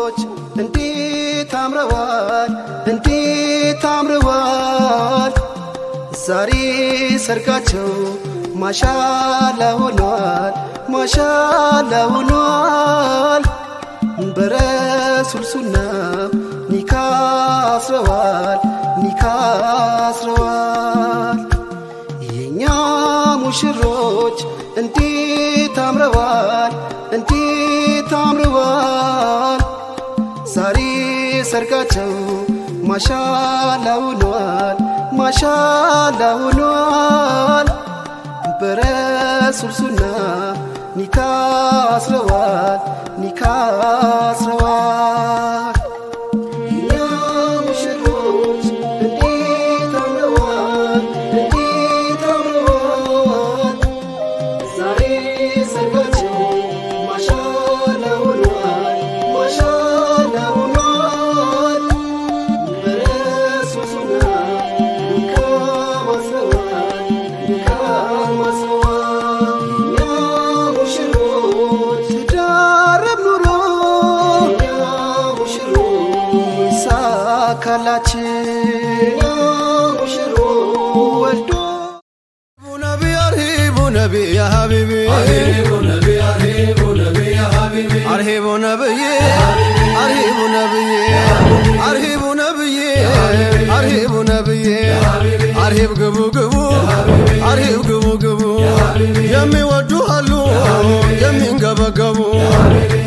ሙሽሮች እንዴት አምረዋል እንዴት አምረዋል ዛሬ ሰርጋቸው ማሻአላ ሆኗል ማሻአላ ሆኗል በረሱል ሱና ኒካ አስረዋል ኒካ አስረዋል የኛ ሙሽሮች እንዴት አምረዋል እንዴት አምረዋል ዛሬ ሰርጋቸው ማሻአላ ሆኗል ማሻአላ ሆኗል በረሱል ሱና ኒካ አስረዋል ኒካ አስረዋል የኛ ሙሽሮች እንዴት አምረዋል እንዴት አምረዋል ዛሬ ሰርጋቸው ማሻአላ ሆኗል ማሻአላ ሆኗል በረሱል ሱና ኒካ አስረዋል ኒካ አስረዋል የኛ ሙሽሮች ትዳረም ኑሮ የኛ ሙሽሮች ይሳካላችሁ የኛ ሙሽሮች ወልዶ ነቢ አርሂቡ ነቢ ያ ሀቢቢ አርሂቡ ነቢ አርሂቡ ነቢ ያ ሀቢቢ አርሂቡ ነብዬ አርሂቡ ነብዬ አርሂቡ ነብዬ አርሂቡ ነብዬ አርሂብ ግቡ ግቡ አርሂብ ግቡ ግቡ የሚወዱ አሉ የሚንገበገቡ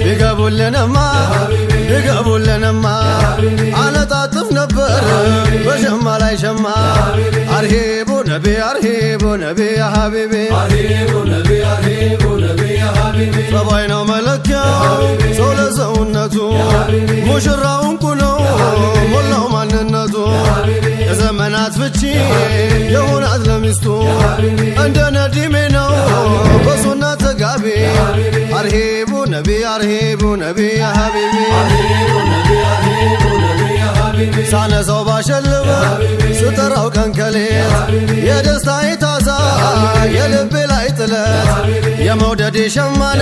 ቢገቡልንማ ቢገቡልንማ አነጣጥፍ ነበር በሸማ ላይ ሸማ አርሂቡ ነቢ ያ ሀቢቢ አርሂቡ ነቢ ያ ሀቢቢ ጸባይ ነው መለኪያው ሰው ለሰውነቱ ሙሽራው እንቁ ነው ሞላው ማንነቱ የዘመናት ፍቺ የሆናት ለሚስቱ እንደ ነዲሜ ነው በሱና ተጋቢ አርሂቡ ነቢ ያ ሀቢቢ ሳነሰው ባሸልበ ስጠራው ቀንከሌት የደስታዬ ታዛ የልቤ ላይ ጥለት የመውደዴ ሸማነ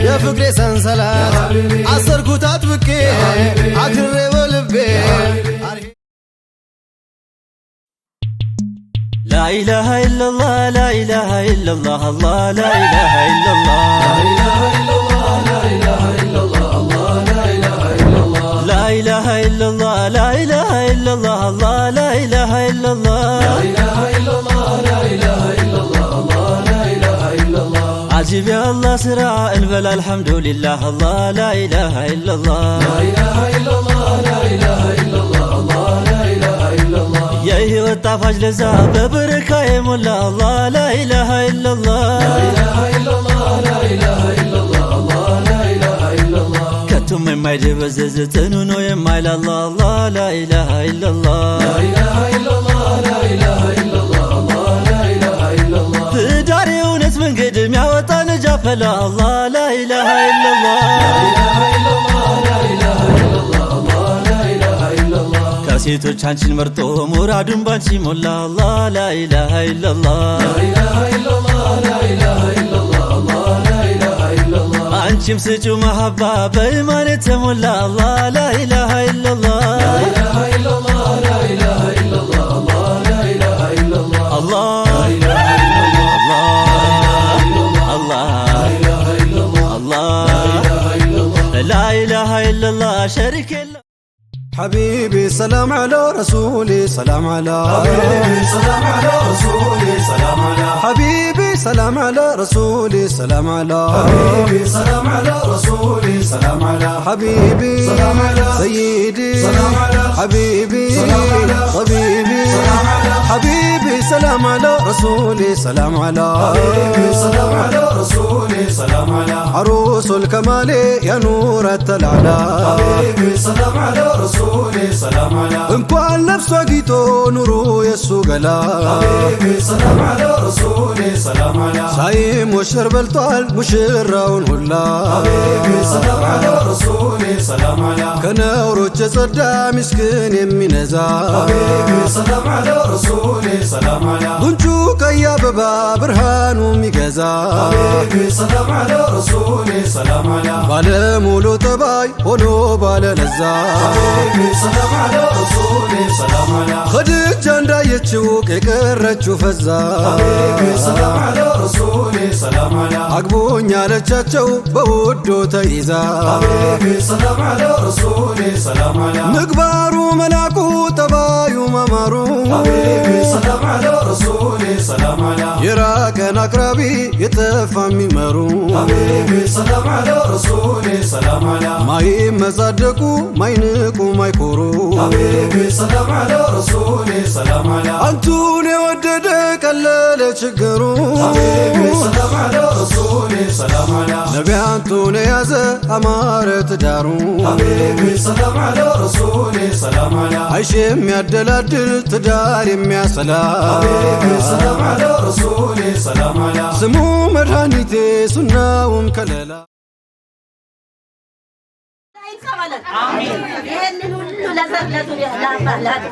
የፍቅሬ ሰንሰለት አሰርኩት አጥብቄ አክሬ በልቤ لا إله إلا الله لا إله إلا الله الله لا إله إلا الله لا إله إلا الله الله لا إله إلا الله لا إله إلا الله لا إله إلا الله الله لا إله إلا الله لا إله إلا الله لا إله إلا الله الله لا إله إلا الله عجيب يا الله سرع البل الحمد لله الله لا إله إلا الله لا إله إلا الله لا إله إلا الله الله لا إله إلا الله يا هيوت طافج لزا ببركة يمولا الله لا إله إلا الله لا إله إلا الله لا إله إلا الله الله لا إله إلا الله كتم ما يجيب زيتون ويما إلى الله الله لا إله إلا الله لا إله إلا الله لا إله إلا الله الله لا إله إلا الله تداري ونس من قدم يا وطن جافلا الله لا إله إلا الله لا إله إلا الله لا إله إلا الله الله لا إله إلا الله ሴቶች አንቺን መርጦ ሙራዱን ባንቺ ሞላ አላህ ላ ኢላሃ ኢላላህ ላ ኢላሃ ኢላላህ ላ ኢላሃ ኢላላህ አላህ ላ ኢላሃ ኢላላህ አንቺም ስጪው መሐባ በኢማን የተሞላ አላህ ላ ኢላሃ ኢላላህ ላ ኢላሃ ኢላላህ ላ ኢላሃ ኢላላህ አላህ ላ ኢላሃ ኢላላህ አላህ ላ ኢላሃ ኢላላህ አላህ ላ ኢላሃ ኢላላህ አላህ ላ ኢላሃ ኢላላህ ሸሪክ حبيبي سلام على رسولي سلام على حبيبي سلام على رسولي سلام على حبيبي سلام على رسولي سلام على حبيبي سلام على رسولي سلام على حبيبي سلام على سيدي سلام على حبيبي سلام على طبيبي سلام على حبيبي سلام على رسولي سلام على حبيبي سلام على رسولي سلام على عروس الكمال يا نور التلعلى حبيبي سلام على رسولي سلام على እንኳን ነፍሷ ጊጦ ኑሩ የሱ ገላ حبيبي سلام على رسولي سلام ساي مشر بلطال مشراون هلا حبيبي سلام على رسولي سلام على كنورو تصدى مسكين يمينزا حبيبي سلام على رسولي سلام على بنجو كيا بابا برهانو ميغزا حبيبي سلام على رسولي سلام على بالمولو تباي ولو باللزا حبيبي سلام على رسولي سلام على خديجة እንዳየችው የቀረችው ፈዛ حبيبي سلام على رسولي سلام على አግቦኛ ለቻቸው በውዶ ተይዛ حبيبي سلام على رسولي سلام على ምግባሩ መላኩ ጠባዩ መማሩ حبيبي سلام على رسولي سلام على የራቀን አቅራቢ የጠፋ የሚመሩ حبيبي سلام على رسولي سلام على ማይመጻደቁ ማይንቁ ማይኮሩ حبيبي سلام على رسولي سلام على አንቱን የወደደ ቀለለ ችግሩ حبيبي سلام على رسولي سلام على ነቢ አንቱን የያዘ አማረ ትዳሩ حبيبي سلام على رسولي سلام على አይሽ የሚያደላድል ትዳር የሚያሰላ حبيبي سلام على رسولي سلام على ስሙ መድኃኒቴ ሱናውም ከለላ آمين. يهنن كل لزر لزر لا فعلات.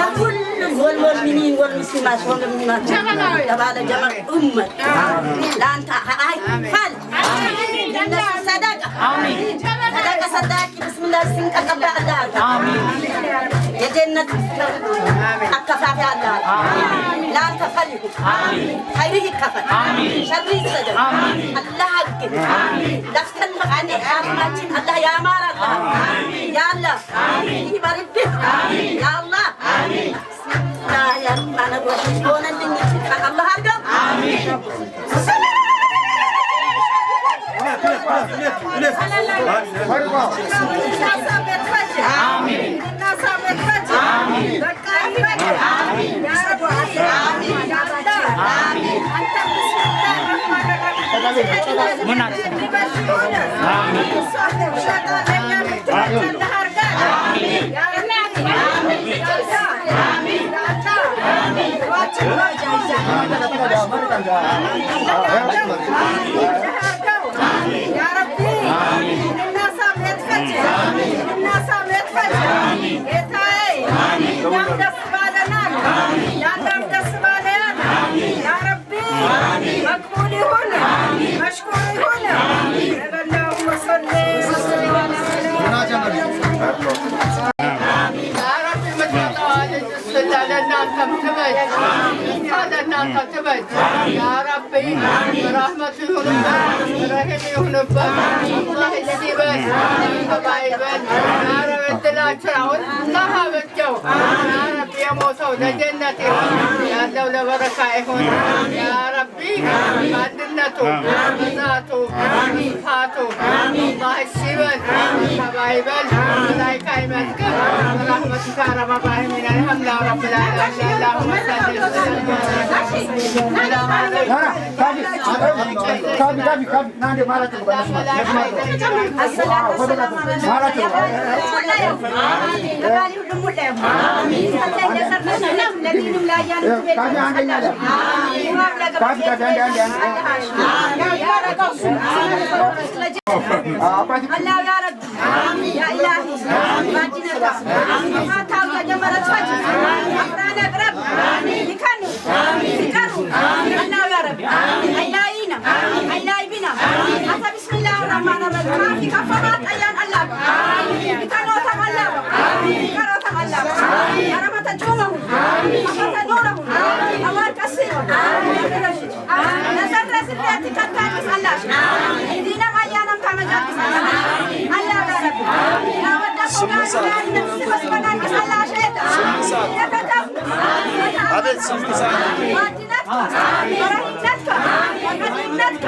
نقول والمؤمنين والمسلمات والمؤمنات. تبارك جمع أمة. لا أنت هاي فعل. جنة صدقة. صدقة صدقة بسم الله سنك قبل الله. يا جنة أكفى في الله. لا أنت خليه. خيره كفى. شره سجد. الله أكبر. دخل مغني آمين. الله يا مار الله يا الله يبارك يا الله لا يا أنا بقول إني الله هذا يا ربي الناس يتفتح الناس يتفتح يتاي يا دس بالنا يا دس بالنا يا ربي مقبول هنا مشكور هنا اللهم صل وسلم على يا ربي برحمته يهنبك الله يسيبك حبايبك يا رب الدلال تراون الله بتجو يا ربي يا موسى لجنتي يا دولة بركائهم يا ربي عدنته ذاته فاته الله يسيبك حبايبك ملائكة يمسك برحمتك يا رب العالمين الحمد لله رب العالمين اللهم صل وسلم nanti marah tu bukan marah tu بسم الله الرحمن الرحيم ما في كفارات أيام الله كانوا تغلب كانوا تغلب رحمة جومه رحمة نوره أمر كثير نزل رزقات كتاب الله دينا غيانا كما جاء الله بارك يا ودك وقال نفسي بس بدل الله شيء يا كتاب هذا سمسا وادينك ورحمتك وقدمتك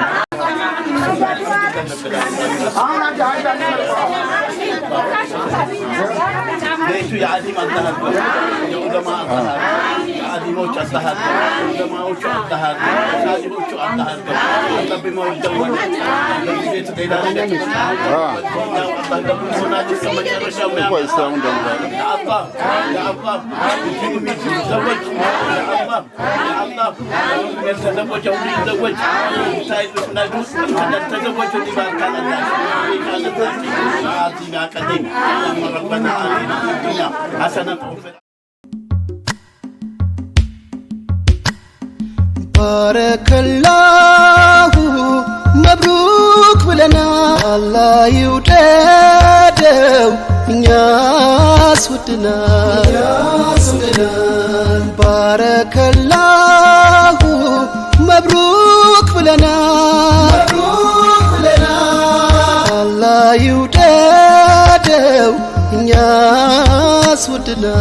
itu ya alim adalah ya ulama عديموش أصلحات دماوش أصلحات ساجبوش أصلحات الله بموجود بيت قيدان الله دبنا جسم الرشاو يا الله يا الله تزوج يا الله يا الله يتزوج أو يتزوج سايد نادوس تزوج وديبار كان الله كان الله عظيم أكاديم ربنا آتنا في الدنيا حسنة بارك الله مبروك بلنا الله يوددو ناس ودنا بارك الله مبروك بلنا الله يوددو ناس ودنا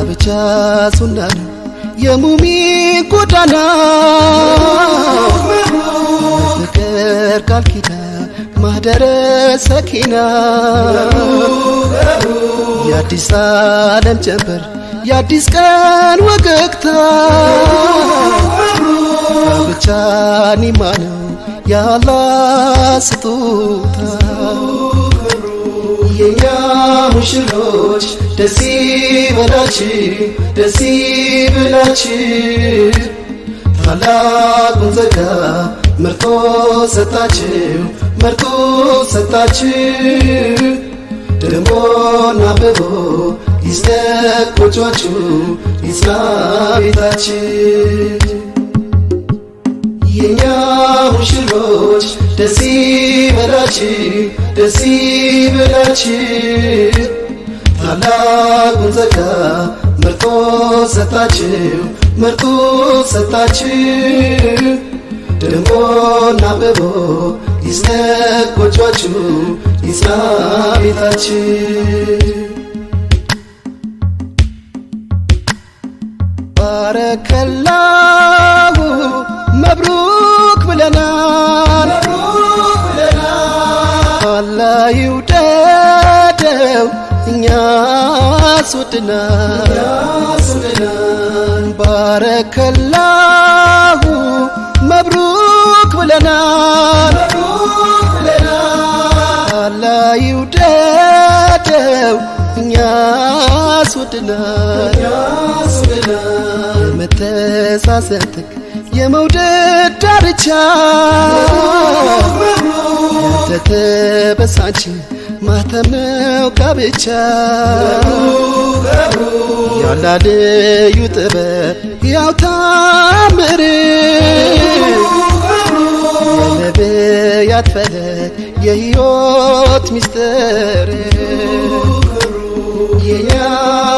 بجا سنان يمومي قدنا فكر كالكدا مهدر سكينة يا ديسالم جنبر يا ديسكان وقكتا بجاني مانو يا الله ستوتا يا مشروج دسي بلاشي ታላቅ ዘጋ መርጦ ሰጣችሁ ደሞና አብቦ ይስደቅ ጎጆአችሁ ይጽና ቤታችሁ የኛ ሙሽሮች ደስ ይበላችሁ ታላቁን ዘጋ መርጦ ሰጣችሁ ደሞና አብቦ ይስደቅ ጎጆአችሁ ይጽና ቤታችሁ ባረከላሁ መብሩክ ብለናል አላህ ይውደደው እኛስ ወድናል ባረከላሁ መብሩክ ብለናል አላህ ይውደደው እኛስ ወድናል የመተሳሰብክ የመውደድ ዳርቻ ያተተበሳች ማተም ነው ጋብቻ ያላለዩ ጥበብ ያው ታምር የነቢያት ፈለግ የሕይወት ሚስጥር የኛ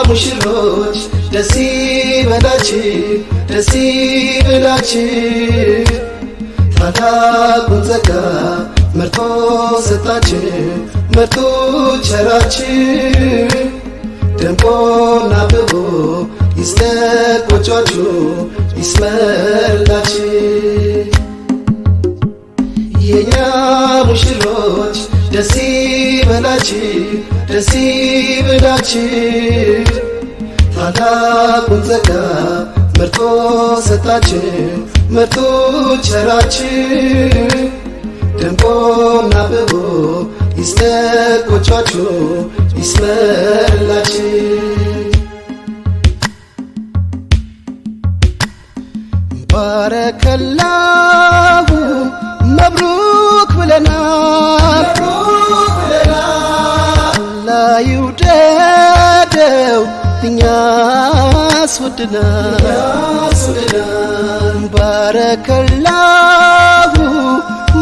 ሙሽሮች ደስ ይበላችሁ ታላቁን ዘጋ መርጦ ቸራችሁ ደምቆና አብቦ ይስደቅ ጎጆአችሁ ይስመርላችሁ የኛ ሙሽሮች ደስ ይበላችሁ ታላቁን ዘጋ መርጦ ቸራችሁ ደምቆና አብቦ ይስደቅ ጎጆአችሁ ይስመርላችሁ ባረከላሁ መብሩክ ብለናል አላህ ይውደደው እኛስ ወድናል ባረከላሁ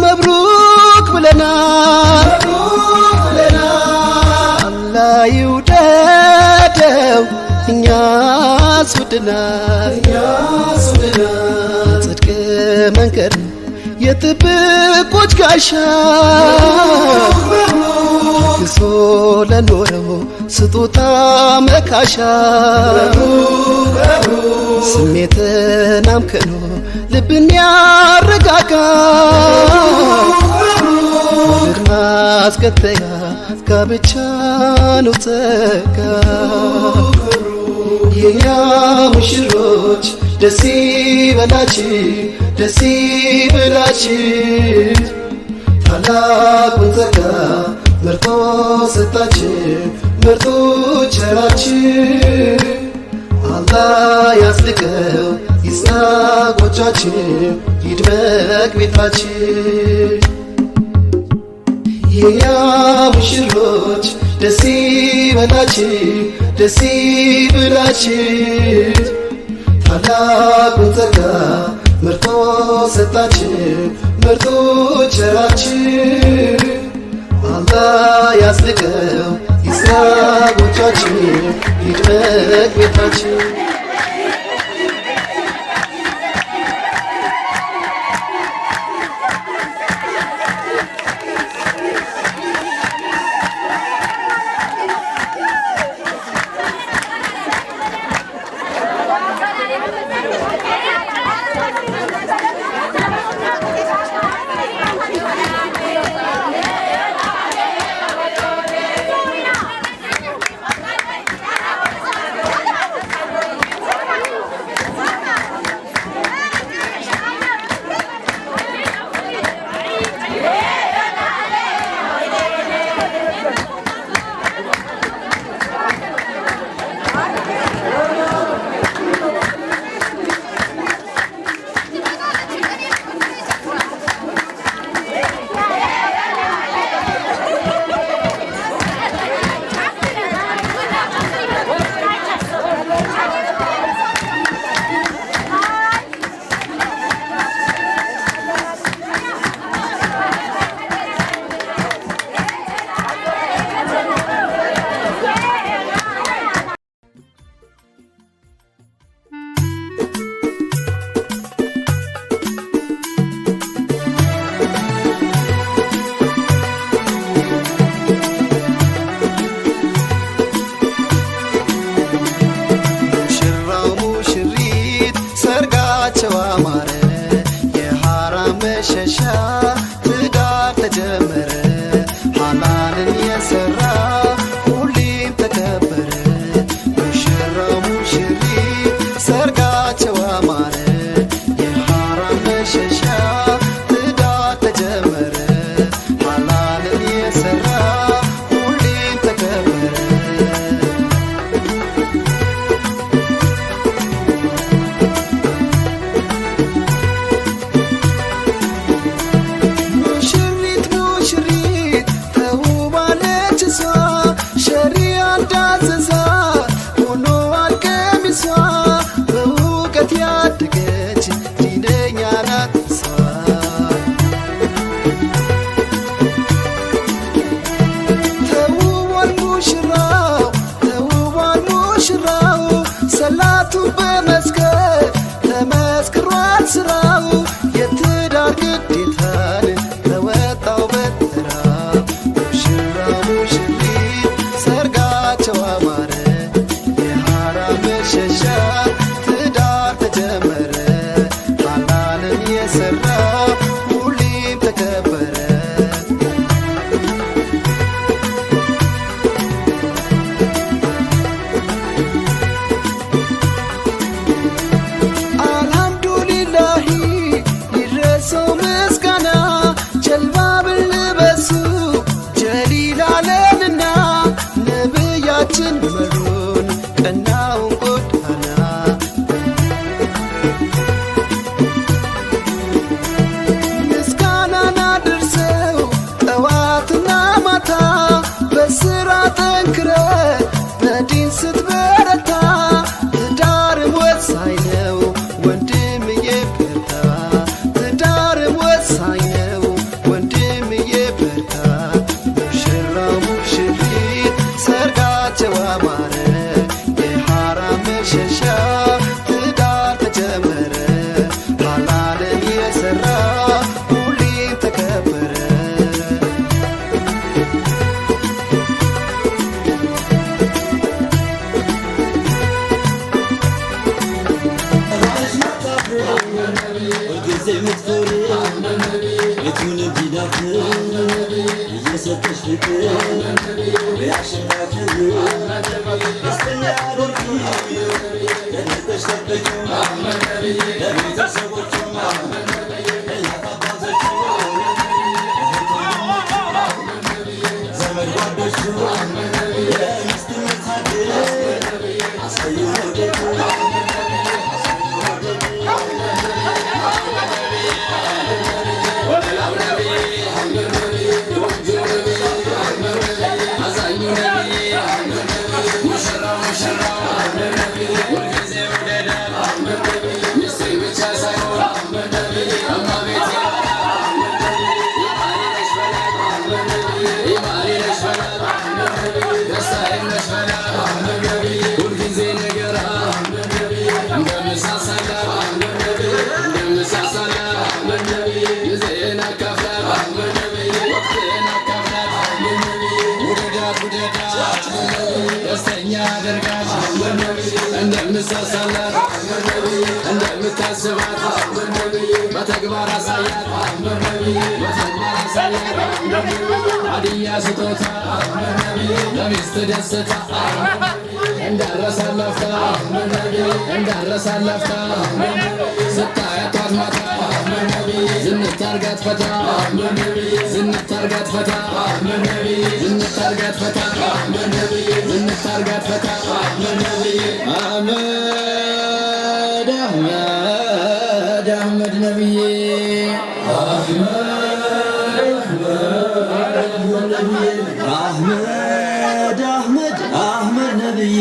መብሩክ ብለናል አላህ ይውደደው እኛስ ወድናል ጽድቅ መንገድ የጥብቆች ጋሻ ታግሶ ለኖረው ስጦታ መካሻ ስሜትን አምክኖ ልብን ያረጋጋ ፍቅር ማስከተያ ጋብቻ ነው ጸጋ የኛ ሙሽሮች ደስ ይበላችሁ ደስ ይበላችሁ ታላቁን ጸጋ መርጦ ሰጣችሁ መርጦ ቸራችሁ አላህ ያጽድቀው ይጽና ጎጇችሁ ይድመቅ ቤታችሁ የኛ ሙሽሮች ደስ ይበላችሁ ደስ ይበላችሁ ታላቁን ጸጋ መርጦ ሰጣችሁ መርጦ ቸራችሁ አላህ ያጽድቀው ይጽና ጎጇችሁ ይድመቅ ቤታችሁ በሰጠሽ ፍቅር ያሸናክል ደስተኛ አድርጊ ለነጠሽ ጠበቂ ለቤተሰቦቹ ለእናት አባቶቹ ዘመድ ጓዶቹ የሚስትነት ሀገር አሳዩ ወደቱ እንደምሳሳላት እንደምታስባት በተግባር አሳያት ሀዲያ ስጦታ ለሚስት ደስታ እንዳረሳለፍታ ስታያት ማታ ዝንታርጋት ፈታ ዝንታርጋት ፈታ ዝንታርጋት ፈታ ዝንታርጋት ፈታ አህመድ አህመድ አህመድ ነብዬ አህመድ አህመድ አህመድ ነብዬ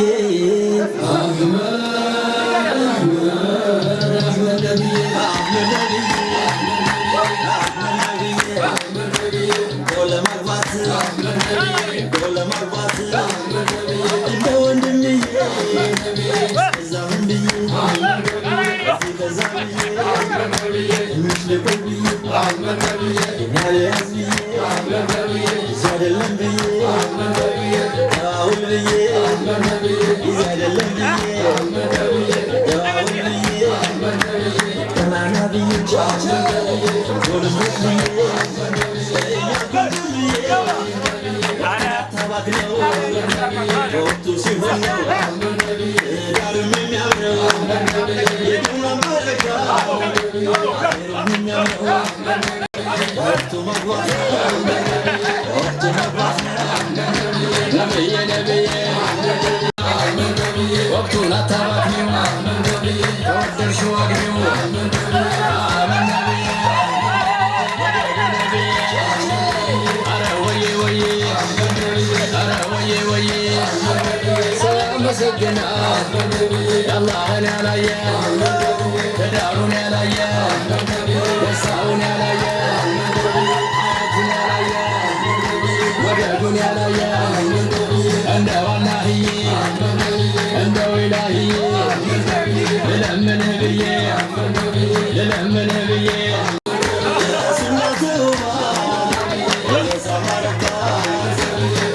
አላህን ያላየ ትዳሩን ያላየ ደስታውን ያላየ አያቱን ያላየ ወደዱን ያላየ እንደው አላህዬ እንደው ኢላሂዬ ልለምንህ ብዬ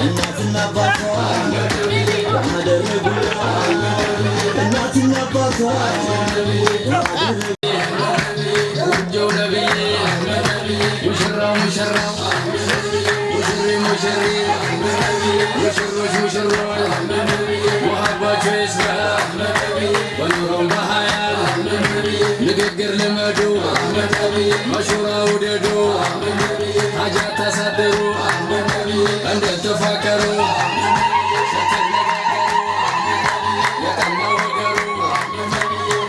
እናትና አባቷ እናትና አባቷ ውጀው ነብዬ ሙሽራው ሙሽራው ሙሽሪ ሙሽሪ ሙሽሮች ሙሽሮች ሙሀባቸው ይስራ በኑሮም በሀያል ንግግር ልመዱ መሹራ ውደዱ ሀጃት ታሳድሩ እንደተፋቀሩ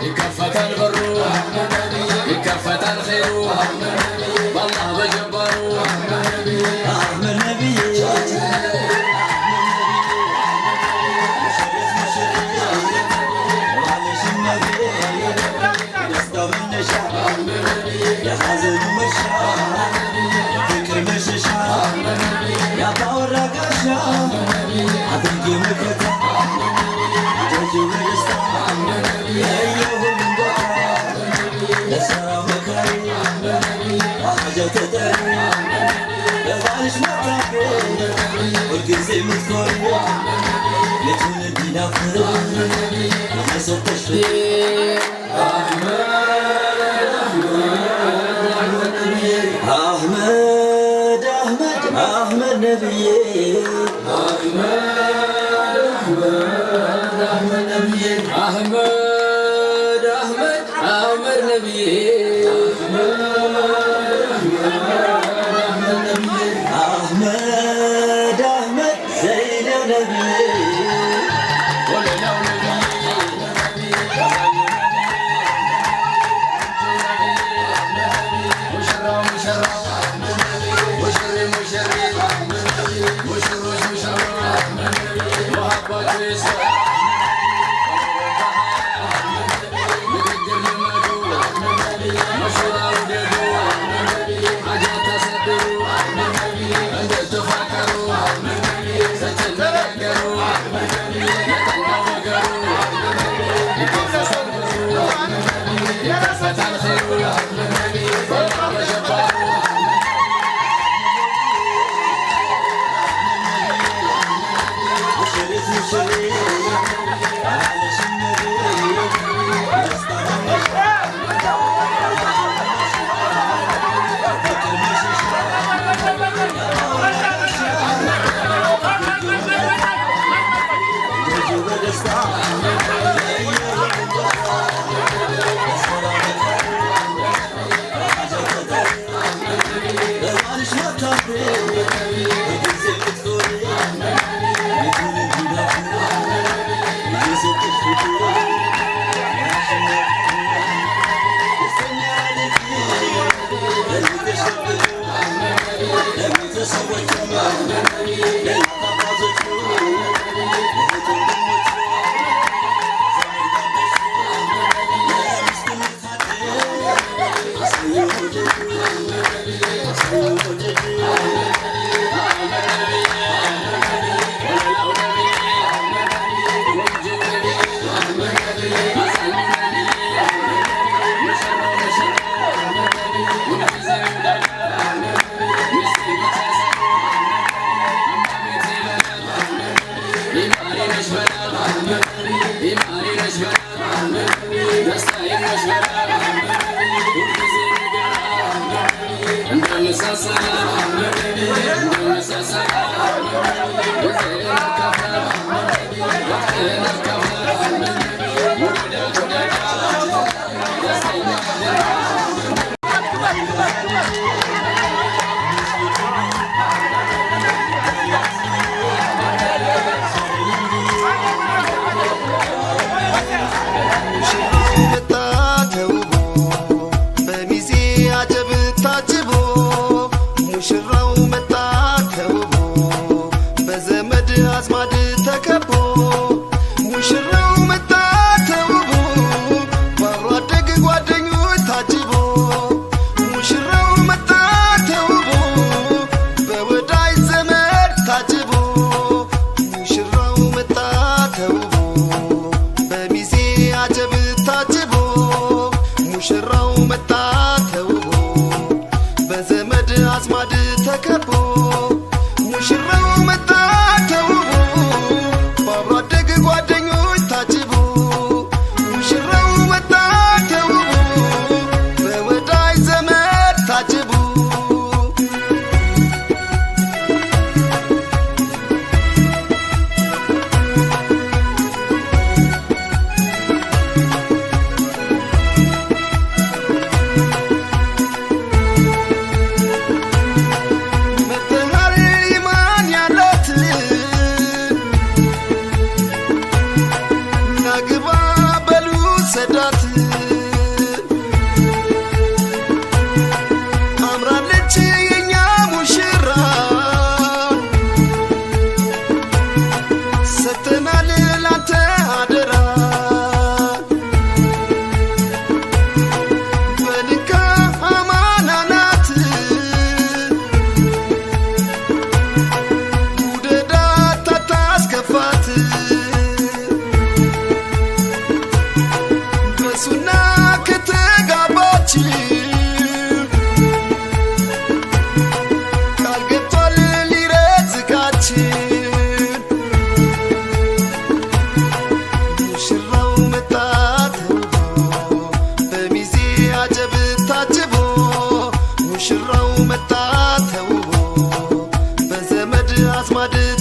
ይከፈታል በሩ ይከፈታል ኸይሩ በአላህ በጀባሩ አህመድ ነብዬ የሐዘኑ መርሻ ፍቅር መሸሻ ያባወራ ጋሻ አድርጌ መከታ ደጅ በደስታ የየሁሉም ቦታ ለሥራ መካሪ በሐጃው ተጠሪ በባልሽ መጣፍ ሁልጊዜ የምትኮሪ የቱን እንዲናፍር የሰጠሽ አህመድ አህመድ አህመድ ነብዬ ነብዬ አህመድ ነብዬ አህመድ ዘይኔው ነብዬ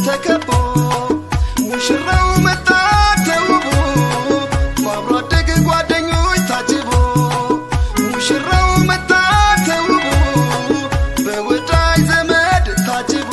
ተከቦ ሙሽራው መጣ ተውቦ በአብሮ አደግ ጓደኞች ታጅቦ ሙሽራው መጣ ተውቦ በወዳጅ ዘመድ ታጅቦ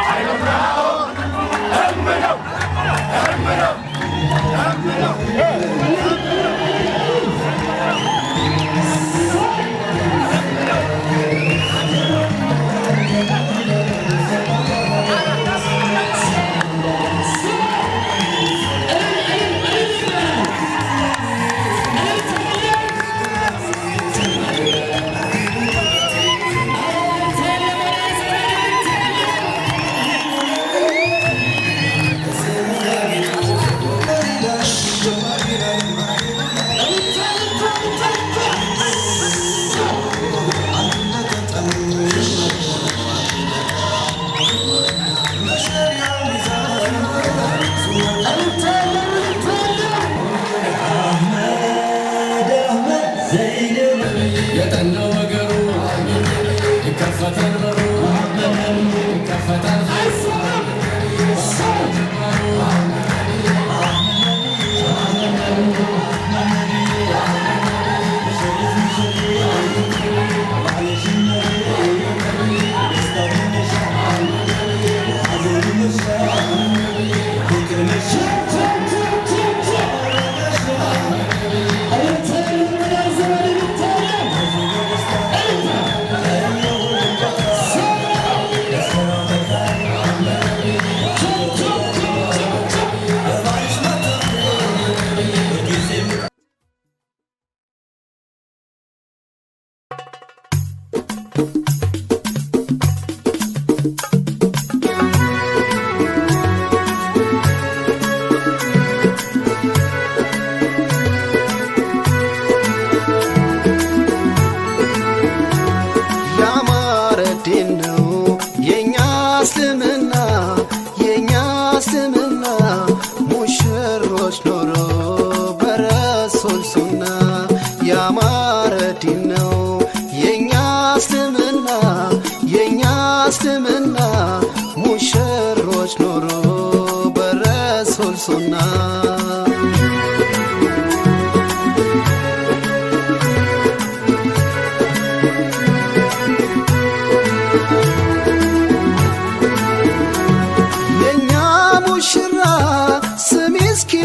I don't know. በረሱል ሱና ያማረ ዲን ነው የኛ እስልምና የኛ እስልምና ሙሽሮች ኖሮ በረሱል ሱና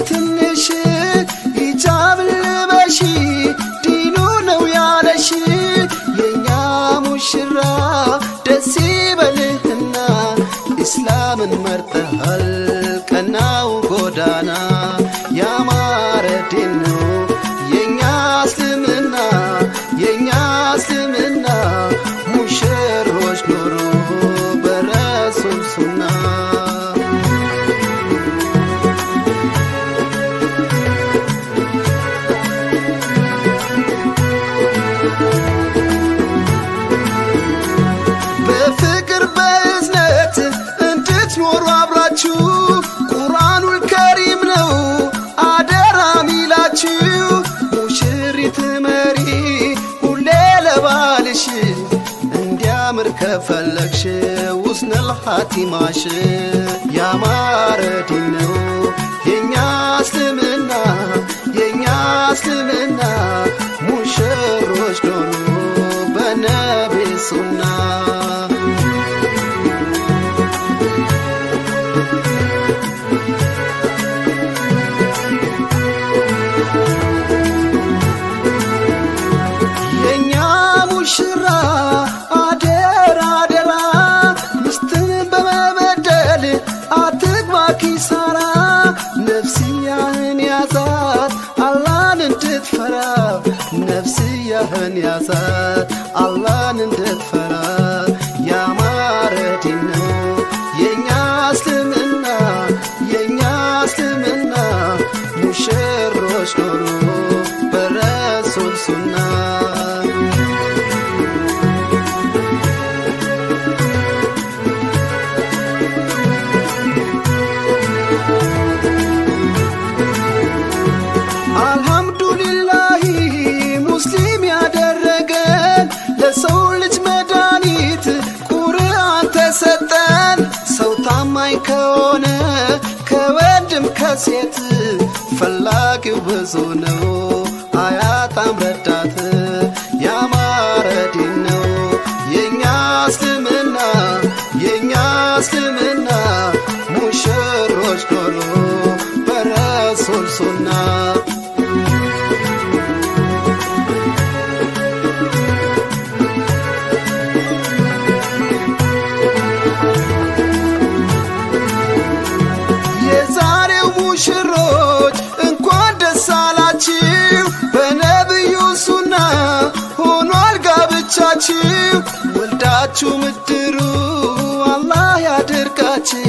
ትንሽ ሂጃብ ልበሺ ዲኑ ነው ያለሽ የኛ ሙሽራ ደስ ይበልህና ኢስላምን መርጠሃል ቀናው ጎዳና ያማረ ዲን ነው የኛ እስልምና የኛ እስልምና ሙሽሮች ኖሮ በረሱል ሱና ቁርአኑል ከሪም ነው አደራ ሚላችሁ ሙሽሪት መሪ ሁሌ ለባልሽ እንዲያምር ከፈለግሽ ውስነል ኻቲማሽ ያማረ ዲን ነው የኛ እስልምና የኛ እስልምና ሙሽሮች ኖሩ በነቢ ሱና ኪሳራ ነፍስያህን ያዛት አላህን እንድትፈራ ነፍስያህን ያዛት አላህን እንድትፈራ ያማረ ዲን ነው የኛ እስልምና የኛ እስልምና ሙሽሮች ኖሩ በረሱል ሱና ለሰው ልጅ መድኃኒት ቁርአን ተሰጠን ሰው ታማኝ ከሆነ ከወንድም ከሴት ፈላጊው ብዙ ነው አያጣም ረዳት ያማረ ዲን ነው የኛ እስልምና የኛ እስልምና ሙሽሮች ኖሩ በረሱል ሱና ሙሽሮች እንኳን ደስ አላችሁ በነብዩ ሱና ሆኗል ጋብቻችሁ ወልዳችሁ ምድሩ አላህ ያድርጋችሁ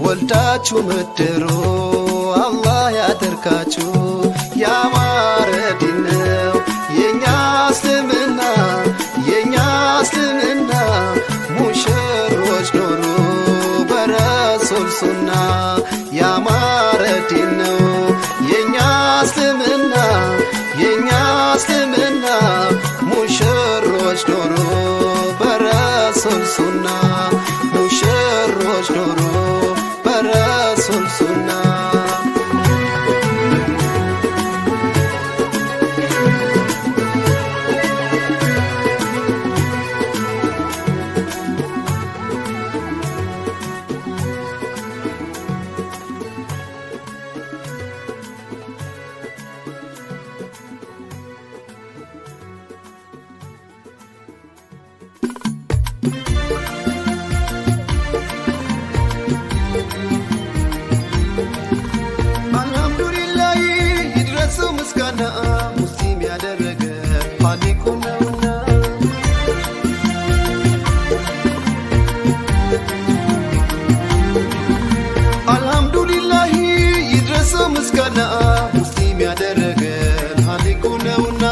ወልዳችሁ ምድሩ አላህ ያድርጋችሁ ያማረ ዲን ነው የኛ እስልምና የኛ እስልምና ሙሽሮች ኖሩ በረሱል ሱና ያማረ ዲን ነው የኛ እስልምና የኛ እስልምና ሙሽሮች ኖሩ በረሱል ሱና ሙሽሮች ኖሩ በረሱል ሱና ሙስሊም ያደረገ ፋሊቁ ነውና አልሐምዱሊላህ ይድረሰው ምስጋና ሙስሊም ያደረገ ፋሊቁ ነውና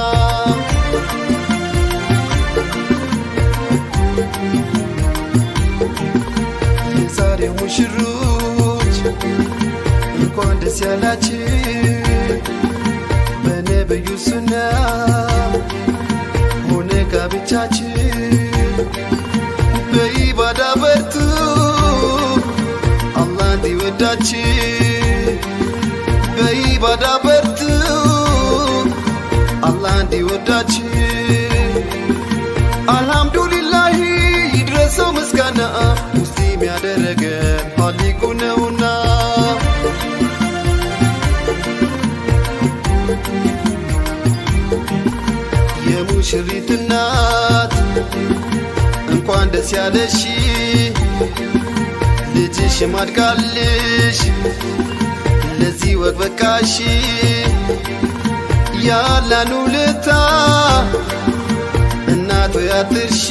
የዛሬው ሙሽሮች እንኳን ደስ ያላችሁ ልዩ ሱና ሆነ ጋብቻችን በኢባዳ በርቱ አላህ እንዲወዳችን በኢባዳ በርቱ አላህ እንዲወዳችን አልሐምዱሊላህ ይድረሰው ምስጋና ሙስሊም ያደረገን ኻሊቁ ነውና የሙሽሪት እናት እንኳን ደስ ያለሽ ልጅሽ ማድጋልሽ ለዚህ ወግ በቃሽ ያላን ውለታ እናት ያትርሺ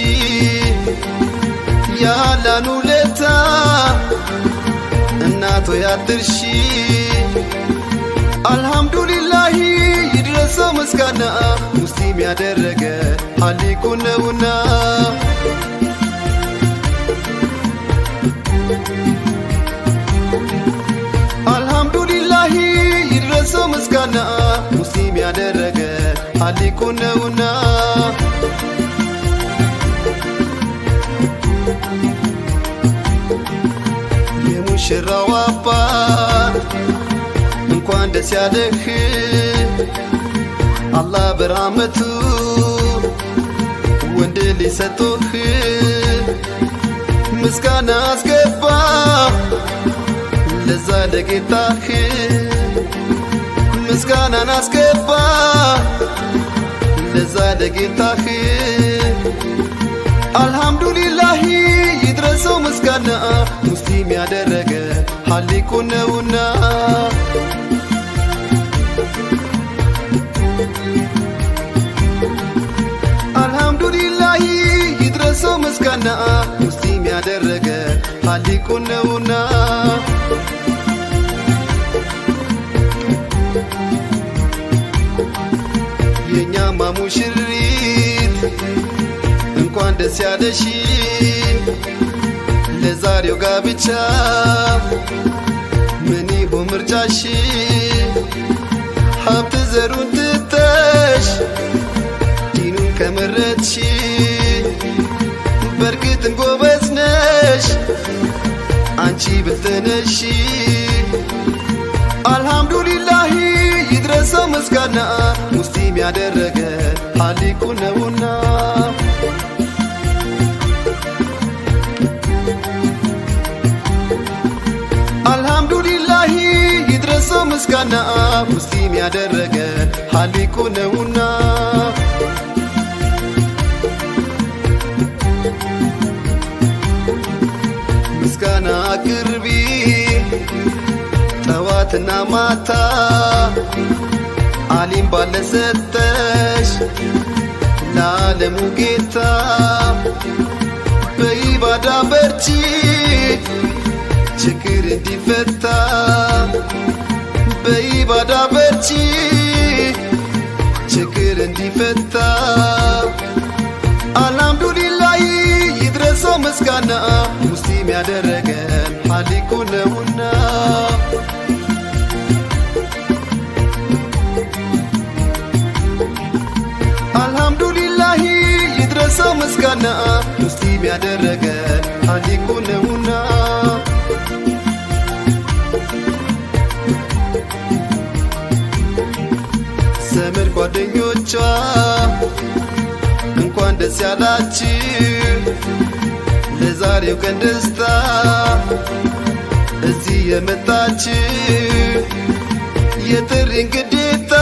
ያላን ውለታ እናት ያትርሺ አልሐምዱሊላህ ይድረሰው ምስጋና ሙስሊም ያደረገ ኻሊቁ ነውና አልሐምዱሊላህ ይድረሰው ምስጋና ሙስሊም ያደረገ ኻሊቁ ነውና የሙሽራው አባት እንኳን ደስ ያለህ አላህ በራህመቱ ወንድ ሊሰጥህ ምስጋና አስገባ ለዛ ለጌታህ ምስጋናን አስገባ ለዛ ለጌታህ አልሐምዱሊላህ ይድረሰው ምስጋና ሙስሊም ያደረገ ኻሊቁ ነውና አልሐምዱሊላህ ይድረሰው ምስጋና ሙስሊም ያደረገ ኻሊቁ ነውና የኛማ ሙሽሪት እንኳን ደስ ያለሽ ለዛሬው ጋብቻ ምን ይሁን ምርጫሽ ሀብት ዘሩን ትተሽ ዲኑን ከመረጥሽ በርግጥም ጎበዝ ነሽ አንቺ ብልጥ ነሽ አልሐምዱሊላህ ይድረሰው ምስጋና ሙስሊም ያደረገ ኻሊቁ ነውና አልሐምዱሊላህ ይድረሰው ምስጋና ሙስሊም ያደረገ ኻሊቁ ነውና ምስጋና አቅርቢ ጠዋትና ማታ አሊም ባለሰጠሽ ለዓለሙ ጌታ በኢባዳ በርቺ ችግር እንዲፈታ በኢባዳ በርቺ ችግር እንዲፈታ አልሐምዱሊላህ ይድረሰው ምስጋና ሙስሊም ያደረገን ኻሊቁ ነውና አልሐምዱሊላህ ይድረሰው ምስጋና ሙስሊም ያደረገን ኻሊቁ ነውና ዘመድ ጓደኞቿ እንኳን ደስ ያላችሁ ለዛሬው ቀን ደስታ እዚህ የመጣችሁ የጥሪን ግዴታ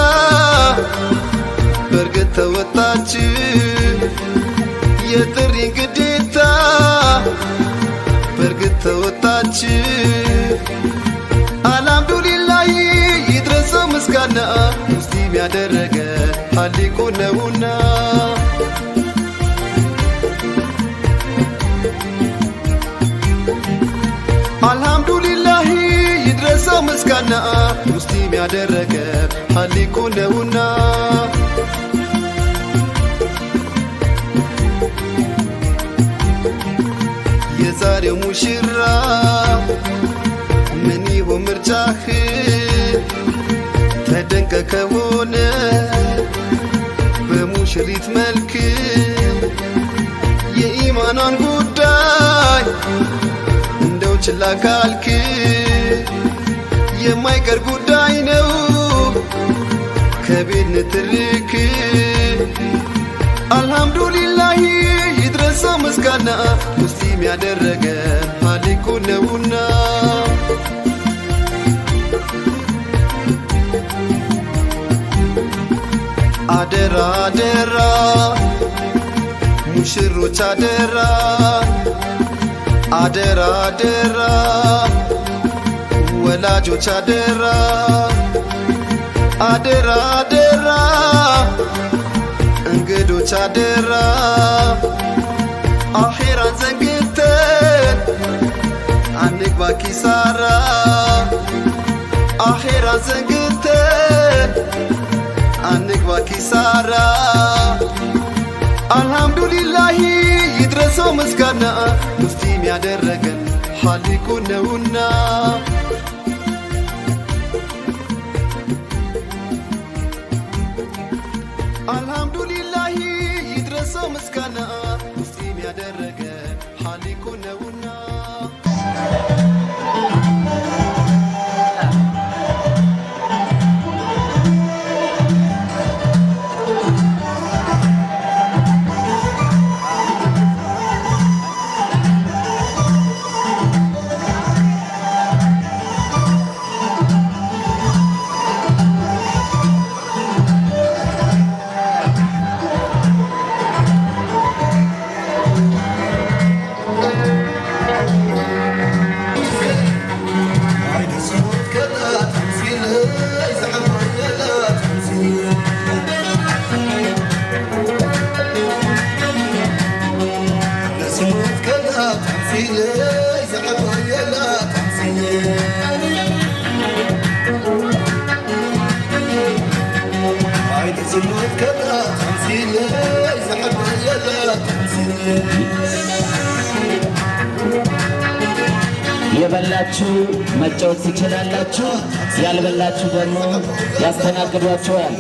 በርግጥ ተወጣችሁ የጥሪን ግዴታ በርግጥ ተወጣችሁ አልሐምዱሊላህ ይድረሰው ምስጋና ሙስሊም ያደረገ ኻሊቁ ነውና አልሐምዱሊላህ ይድረሰው ምስጋና ሙስሊም ያደረገ ኻሊቁ ነውና የዛሬው ሙሽራ ምን ይሁን ምርጫህ ተደንቀ ከሆነ ችላ ካልክ የማይቀር ጉዳይ ነው ከቤት ንትርክ አልሐምዱሊላህ ይድረሰው ምስጋና ሙስሊም ያደረገ ሀሊቁ ነውና አደራ አደራ ሙሽሮች አደራ አደራ አደራ ወላጆች አደራ አደራ አደራ እንግዶች አደራ አኺራን ዘንግተን አንግባ ኪሳራ አኺራን ዘንግተን አንግባ ኪሳራ አልሐምዱሊላህ ይድረሰው ምስጋና ሙስሊም ያደረገን ሀሊቁ ነውና አልሐምዱሊላህ ይድረሰው ምስጋና ሙስሊም ያደረገን ሀሊቁ ነውና የበላችሁ መጫወት ትችላላችሁ ያልበላችሁ ደግሞ ያስተናግዷችኋል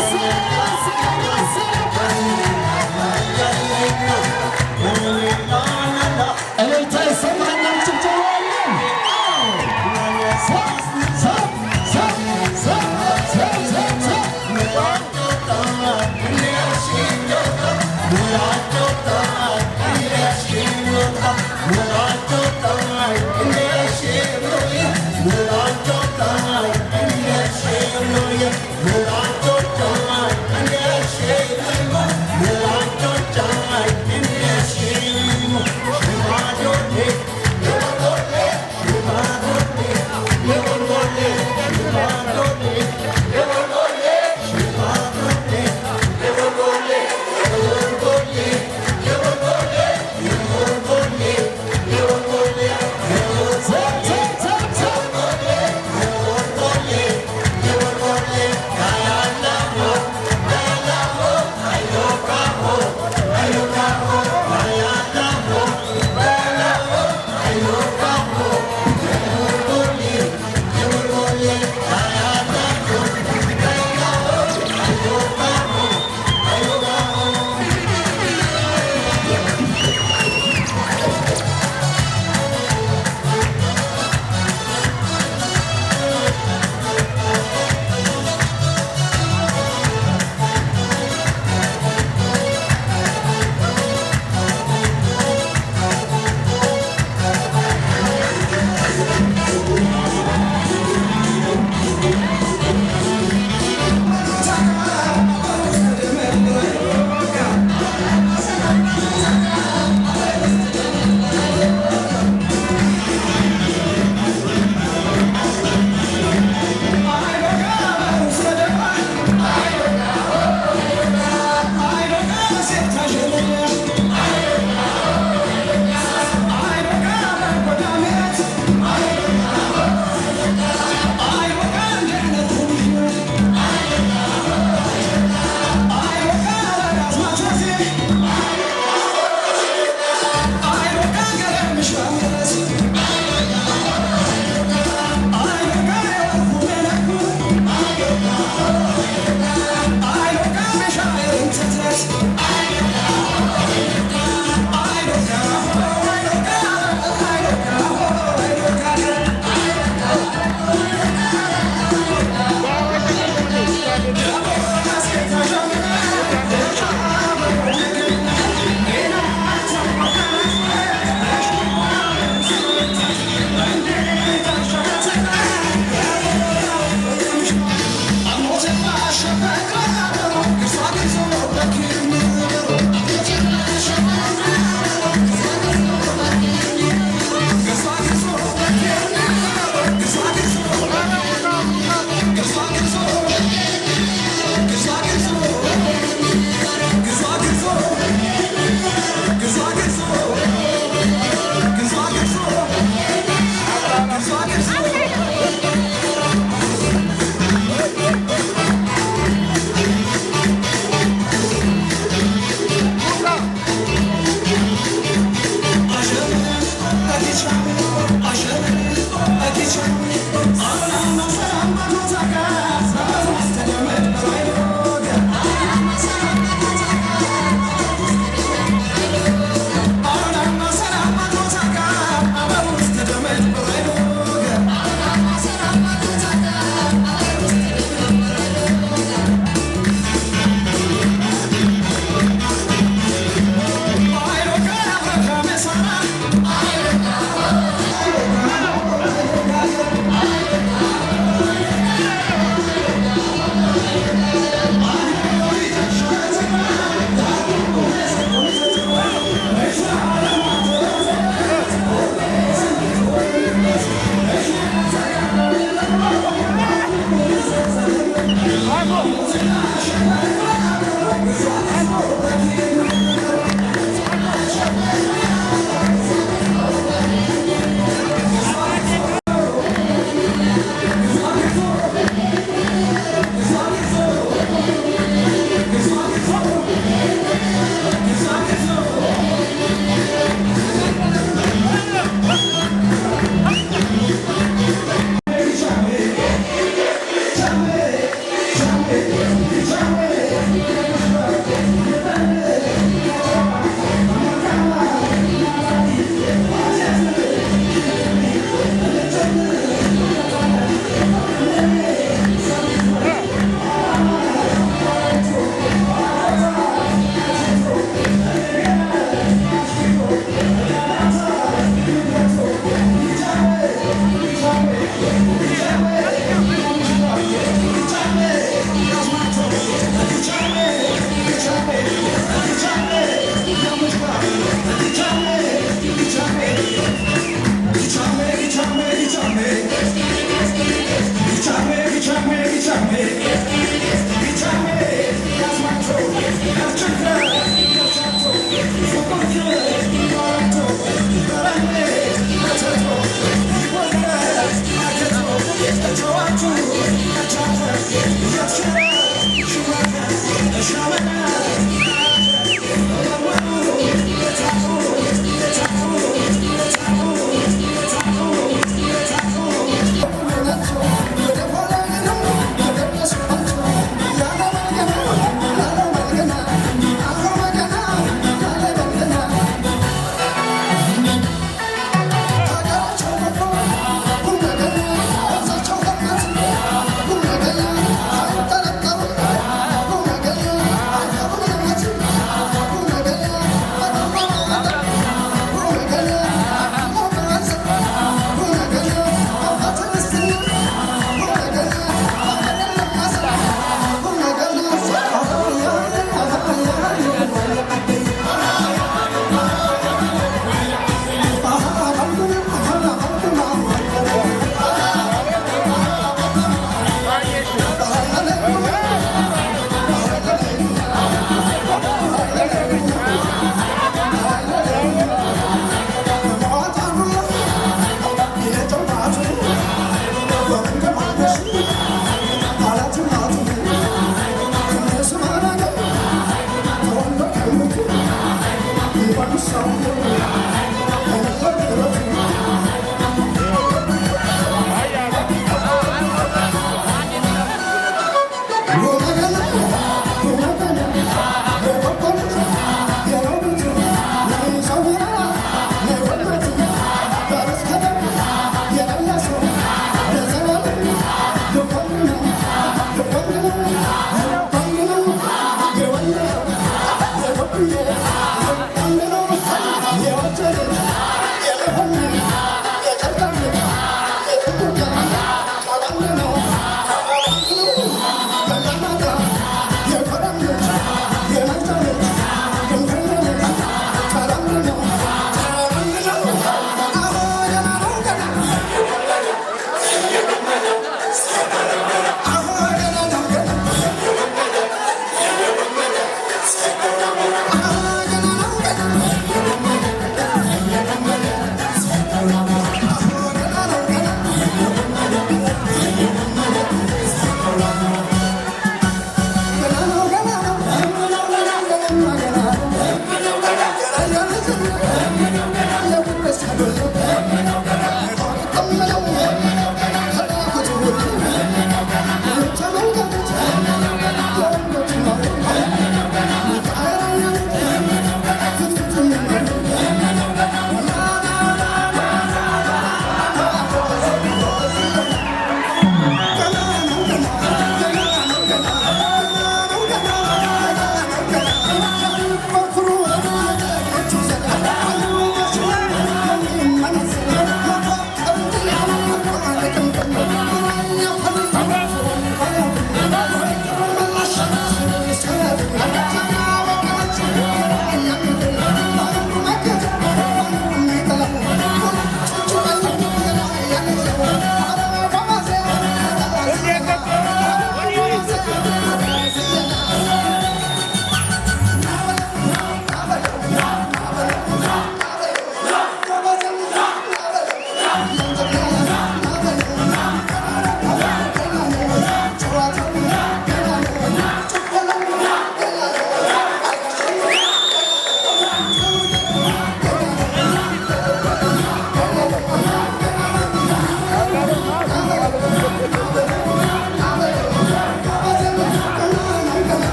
Yeah.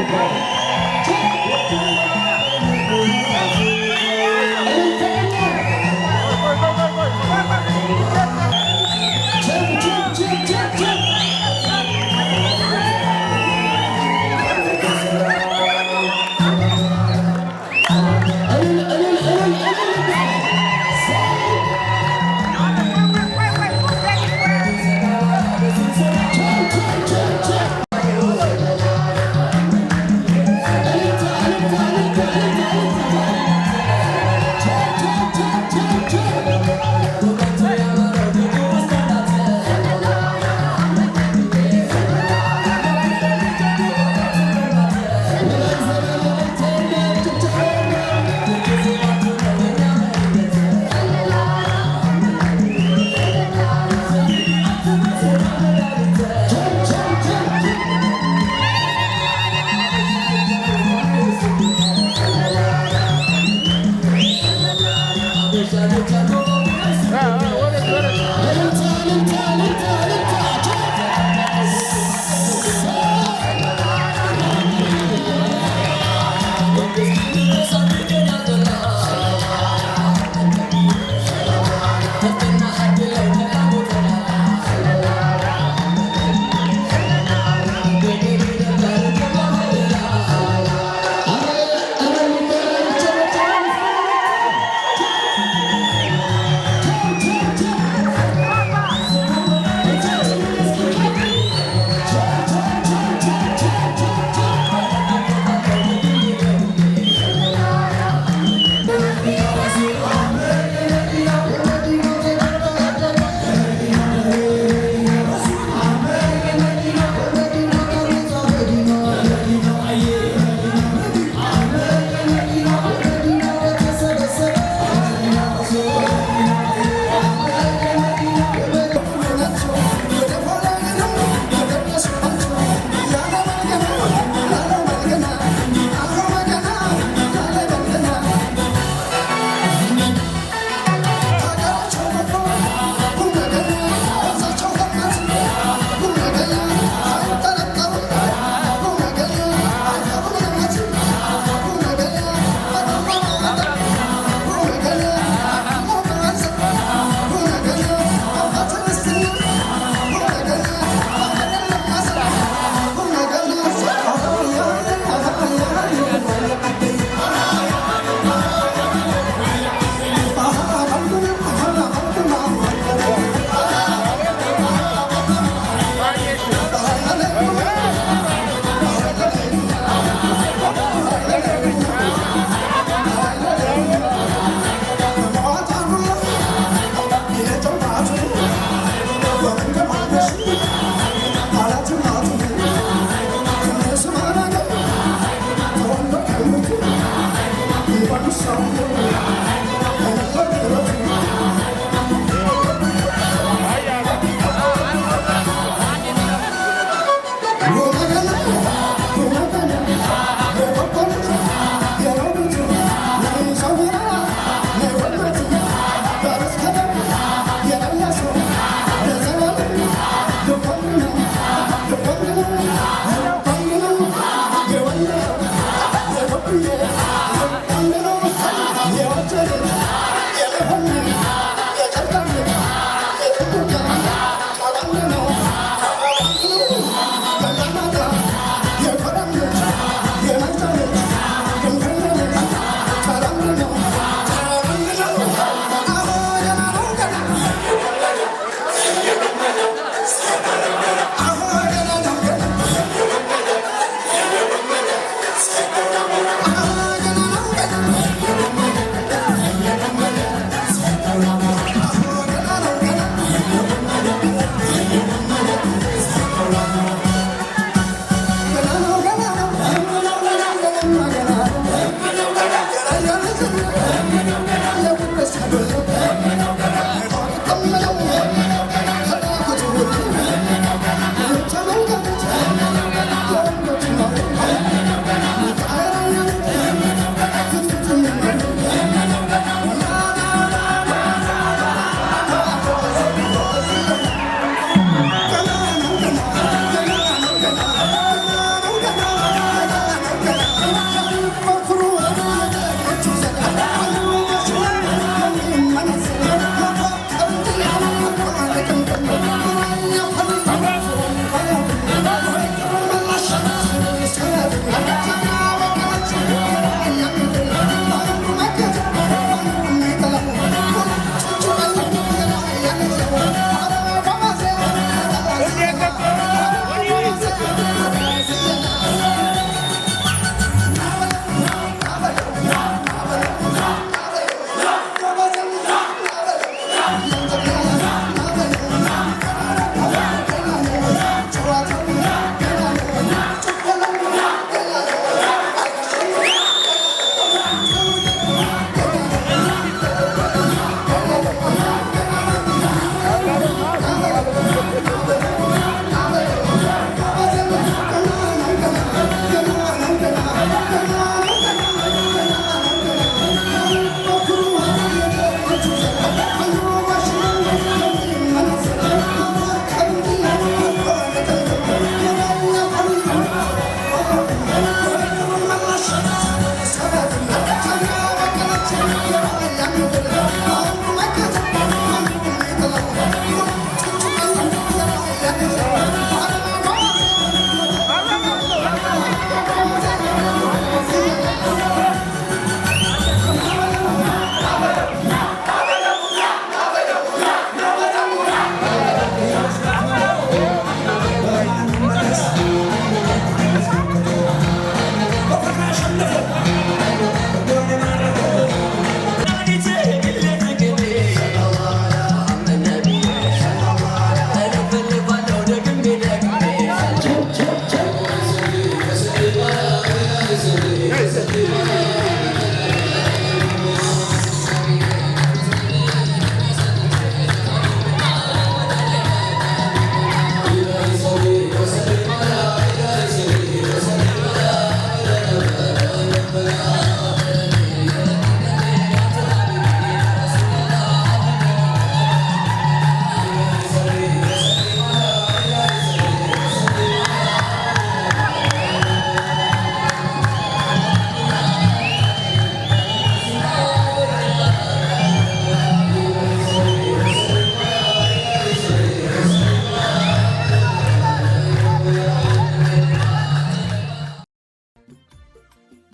Go. ሮማን